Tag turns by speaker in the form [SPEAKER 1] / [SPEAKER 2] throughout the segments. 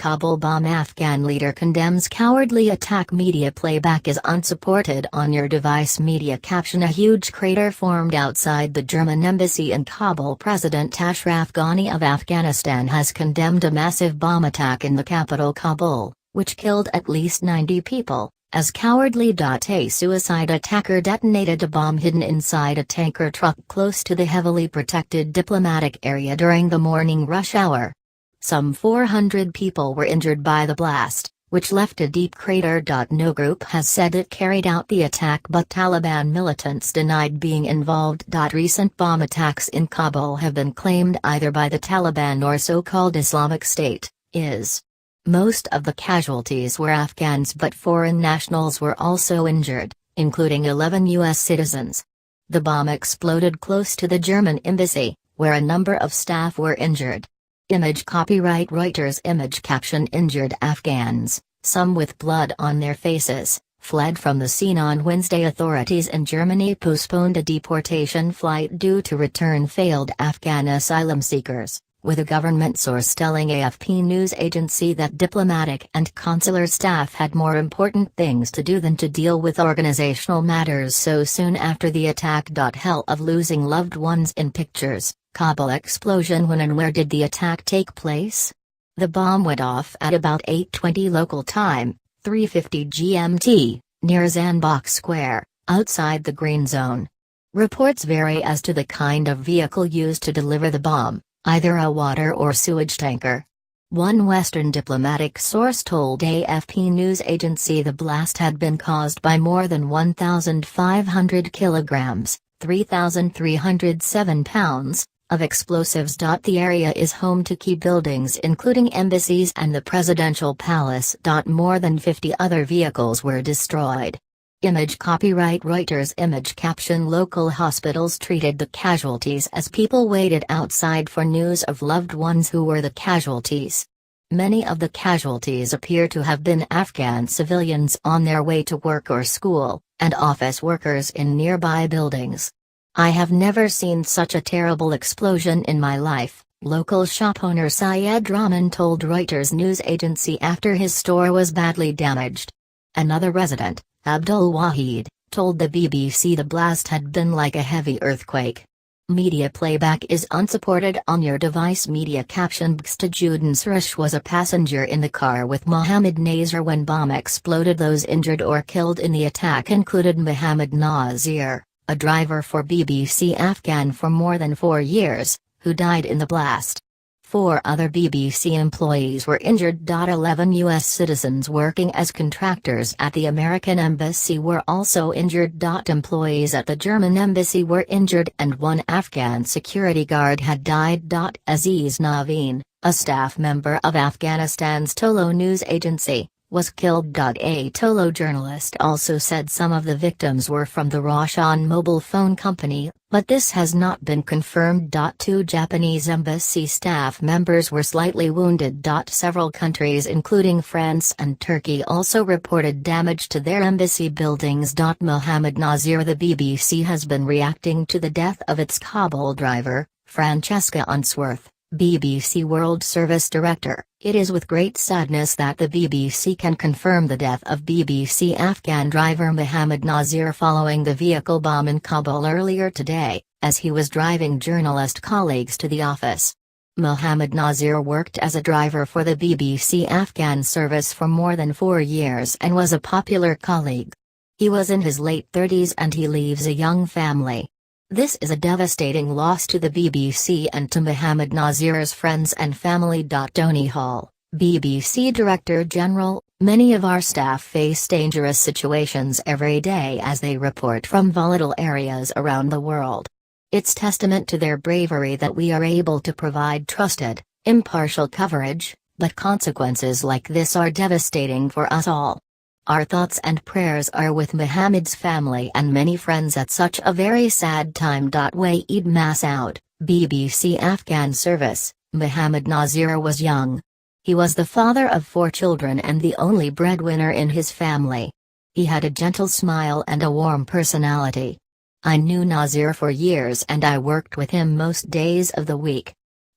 [SPEAKER 1] Kabul bomb. Afghan leader condemns cowardly attack. Media playback is unsupported on your device. Media caption: a huge crater formed outside the German embassy in Kabul. President Ashraf Ghani of Afghanistan has condemned a massive bomb attack in the capital Kabul, which killed at least 90 people, as cowardly. A suicide attacker detonated a bomb hidden inside a tanker truck close to the heavily protected diplomatic area during the morning rush hour. Some 400 people were injured by the blast, which left a deep crater. No group has said it carried out the attack, but Taliban militants denied being involved. Recent bomb attacks in Kabul have been claimed either by the Taliban or so-called Islamic State, IS. Most of the casualties were Afghans, but foreign nationals were also injured, including 11 U.S. citizens. The bomb exploded close to the German embassy, where a number of staff were injured. Image copyright Reuters. Image caption: injured Afghans, some with blood on their faces, fled from the scene on Wednesday. Authorities in Germany postponed a deportation flight due to return failed Afghan asylum seekers, with a government source telling AFP news agency that diplomatic and consular staff had more important things to do than to deal with organizational matters so soon after the attack. Hell of losing loved ones in pictures. Kabul explosion. When and where did the attack take place? The bomb went off at about 8:20 local time, 3:50 GMT, near Zandbach Square, outside the Green Zone. Reports vary as to the kind of vehicle used to deliver the bomb, either a water or sewage tanker. One Western diplomatic source told AFP news agency the blast had been caused by more than 1,500 kilograms, 3,307 pounds, of explosives. The area is home to key buildings including embassies and the presidential palace. More than 50 other vehicles were destroyed. Image copyright Reuters. Image caption: local hospitals treated the casualties as people waited outside for news of loved ones who were the casualties. Many of the casualties appear to have been Afghan civilians on their way to work or school, and office workers in nearby buildings. I have never seen such a terrible explosion in my life, local shop owner Syed Rahman told Reuters news agency after his store was badly damaged. Another resident, Abdul Wahid, told the BBC the blast had been like a heavy earthquake. Media playback is unsupported on your device. Media caption: Bxtajudin Suresh was a passenger in the car with Mohammed Nazir when bomb exploded. Those injured or killed in the attack included Mohammed Nazir, a driver for BBC Afghan for more than 4 years, who died in the blast. 4 other BBC employees were injured. 11 U.S. citizens working as contractors at the American embassy were also injured. Employees at the German embassy were injured and 1 Afghan security guard had died. Aziz Naveen, a staff member of Afghanistan's Tolo news agency, was killed. A Tolo journalist also said some of the victims were from the Roshan mobile phone company, but this has not been confirmed. 2 Japanese embassy staff members were slightly wounded. Several countries including France and Turkey also reported damage to their embassy buildings. Mohammed Nazir. The BBC has been reacting to the death of its Kabul driver, Francesca Unsworth, BBC World Service Director. It is with great sadness that the BBC can confirm the death of BBC Afghan driver Mohammed Nazir following the vehicle bomb in Kabul earlier today, as he was driving journalist colleagues to the office. Mohammed Nazir worked as a driver for the BBC Afghan service for more than 4 years and was a popular colleague. He was in his late 30s and he leaves a young family. This is a devastating loss to the BBC and to Mohammed Nazir's friends and family. Tony Hall, BBC Director General: many of our staff face dangerous situations every day as they report from volatile areas around the world. It's testament to their bravery that we are able to provide trusted, impartial coverage, but consequences like this are devastating for us all. Our thoughts and prayers are with Mohammed's family and many friends at such a very sad time. Waeed Massoud, BBC Afghan Service: Mohammed Nazir was young. He was the father of 4 children and the only breadwinner in his family. He had a gentle smile and a warm personality. I knew Nazir for years and I worked with him most days of the week.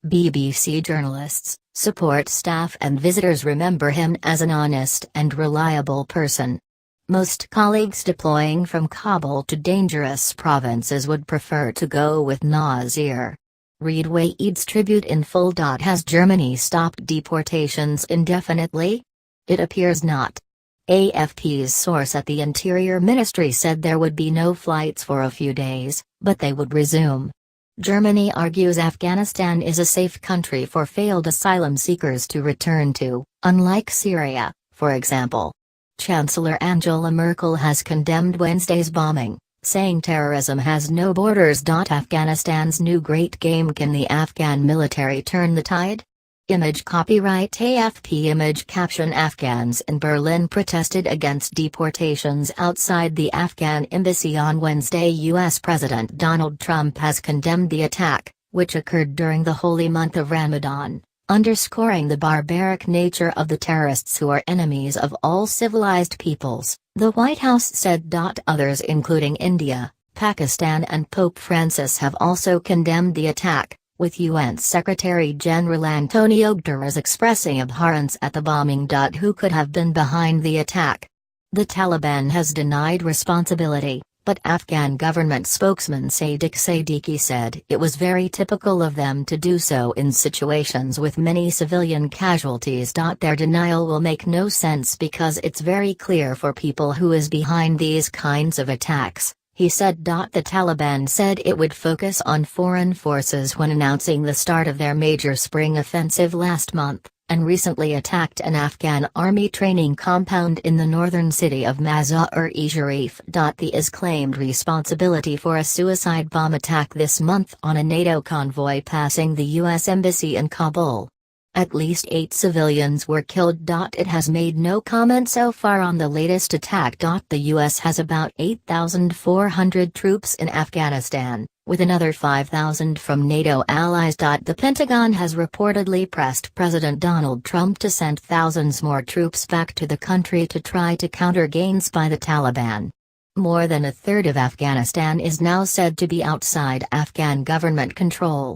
[SPEAKER 1] BBC journalists, Support staff and visitors remember him as an honest and reliable person. Most colleagues deploying from Kabul to dangerous provinces would prefer to go with Nazir. Read Waid's tribute in full. Has Germany stopped deportations indefinitely? It appears not. AFP's source at the Interior Ministry said there would be no flights for a few days, but they would resume. Germany argues Afghanistan is a safe country for failed asylum seekers to return to, unlike Syria, for example. Chancellor Angela Merkel has condemned Wednesday's bombing, saying terrorism has no borders. Afghanistan's new great game. Can the Afghan military turn the tide? Image copyright AFP. Image caption. Afghans in Berlin protested against deportations outside the Afghan embassy on Wednesday. U.S. President Donald Trump has condemned the attack, which occurred during the holy month of Ramadan, underscoring the barbaric nature of the terrorists who are enemies of all civilized peoples, the White House said. Others including India, Pakistan and Pope Francis have also condemned the attack, with UN Secretary-General Antonio Guterres expressing abhorrence at the bombing. Who could have been behind the attack? The Taliban has denied responsibility, but Afghan government spokesman Sadiq Siddiqui said it was very typical of them to do so in situations with many civilian casualties. Their denial will make no sense because it's very clear for people who is behind these kinds of attacks, he said. The Taliban said it would focus on foreign forces when announcing the start of their major spring offensive last month, and recently attacked an Afghan army training compound in the northern city of Mazar-e-Sharif. The IS claimed responsibility for a suicide bomb attack this month on a NATO convoy passing the U.S. Embassy in Kabul. At least 8 civilians were killed. It has made no comment so far on the latest attack. The U.S. has about 8,400 troops in Afghanistan, with another 5,000 from NATO allies. The Pentagon has reportedly pressed President Donald Trump to send thousands more troops back to the country to try to counter gains by the Taliban. More than a third of Afghanistan is now said to be outside Afghan government control.